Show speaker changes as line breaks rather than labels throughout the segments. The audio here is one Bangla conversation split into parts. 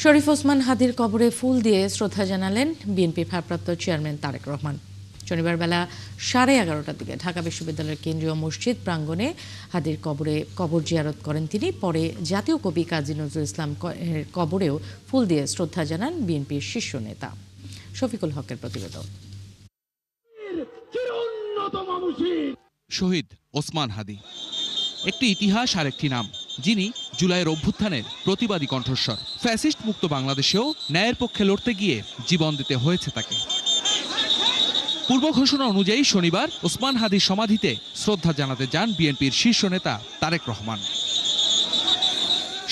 শরীফ ওসমান হাদির কবরে ফুল দিয়ে শ্রদ্ধা জানালেন বিএনপি ভারপ্রাপ্ত চেয়ারম্যান তারেক রহমান। শনিবার বেলা 11:30টার দিকে ঢাকা বিশ্ববিদ্যালয়ের কেন্দ্রীয় মসজিদ প্রাঙ্গণে হাদির কবর জিয়ারত করেন তিনি। পরে জাতীয় কবি কাজী নজরুল ইসলাম কবরেও ফুল দিয়ে শ্রদ্ধা জানান বিএনপির শীর্ষ নেতা। শফিকুল হকের প্রতিবেদন।
শহীদ ওসমান হাদি একটি ইতিহাস আর একটি নাম, যিনি জুলাইয়ের অভ্যুত্থানের প্রতিবাদী কণ্ঠস্বর। ফ্যাসিস্ট মুক্ত বাংলাদেশেও ন্যায়ের পক্ষে লড়তে গিয়ে জীবন দিতে হয়েছে তাকে। পূর্ব ঘোষণা অনুযায়ী শনিবার ওসমান হাদির সমাধিতে শ্রদ্ধা জানাতে যান বিএনপির শীর্ষ নেতা তারেক রহমান।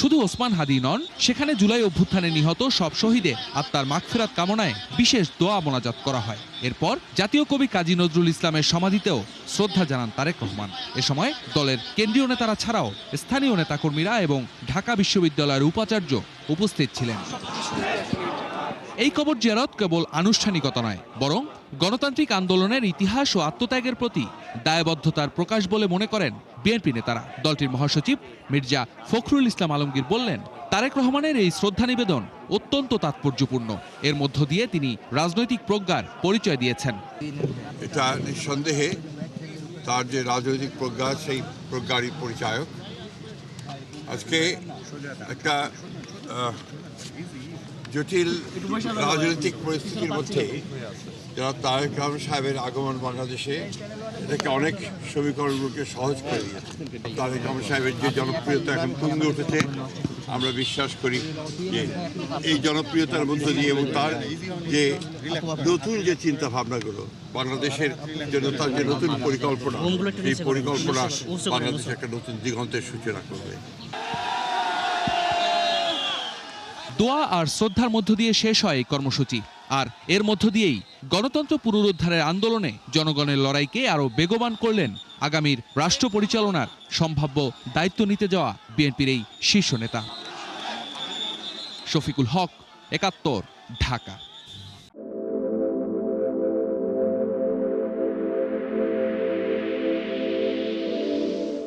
শুধু ওসমান হাদি নন, সেখানে জুলাই অভ্যুত্থানে নিহত সব শহীদের আত্মার মাগফিরাত কামনায় বিশেষ দোয়া মোনাজাত করা হয়। এরপর জাতীয় কবি কাজী নজরুল ইসলামের সমাধিতেও শ্রদ্ধা জানান তারেক রহমান। এ সময় দলের কেন্দ্রীয় নেতারা ছাড়াও স্থানীয় নেতাকর্মীরা এবং ঢাকা বিশ্ববিদ্যালয়ের উপাচার্য উপস্থিত ছিলেন। এই কবর জিয়ারত কেবল আনুষ্ঠানিকতা নয়, বরং গণতান্ত্রিক আন্দোলনের ইতিহাস ও আত্মত্যাগের প্রতি দায়বদ্ধতার প্রকাশ বলে মনে করেন বিএনপি নেতারা। দলটির মহাসচিব মির্জা ফখরুল ইসলাম আলমগীর বললেন, তারেক রহমানের এই শ্রদ্ধা নিবেদন অত্যন্ত তাৎপর্যপূর্ণ। এর মধ্য দিয়ে তিনি রাজনৈতিক প্রজ্ঞার পরিচয় দিয়েছেন।
এটা নিঃসন্দেহে তার যে রাজনৈতিক প্রজ্ঞা, সেই প্রজ্ঞারই পরিচায়ক। আজকে একটা জটিল রাজনৈতিক পরিস্থিতির মধ্যে যারা তারেক রহমান সাহেবের আগমন বাংলাদেশে এটাকে অনেক সমীকরণগুলোকে সহজ করে দিয়েছে। তারেক রহমান সাহেবের যে জনপ্রিয়তা এখন তুঙ্গে উঠেছে, আমরা বিশ্বাস করি যে এই জনপ্রিয়তার মধ্য দিয়ে এবং তার যে নতুন যে চিন্তা ভাবনাগুলো বাংলাদেশের জন্য, তার যে নতুন পরিকল্পনা, এই পরিকল্পনা বাংলাদেশে একটা নতুন দিগন্তের সূচনা করবে।
দোয়া আর শ্রদ্ধার মধ্য দিয়ে শেষ হয় এই কর্মসূচি। আর এর মধ্য দিয়েই গণতন্ত্র পুনরুদ্ধারের আন্দোলনে জনগণের লড়াইকে আরও বেগবান করলেন আগামীর রাষ্ট্র পরিচালনার সম্ভাব্য দায়িত্ব নিতে যাওয়া বিএনপির এই শীর্ষ নেতা। শফিকুল হক, ৭১, ঢাকা।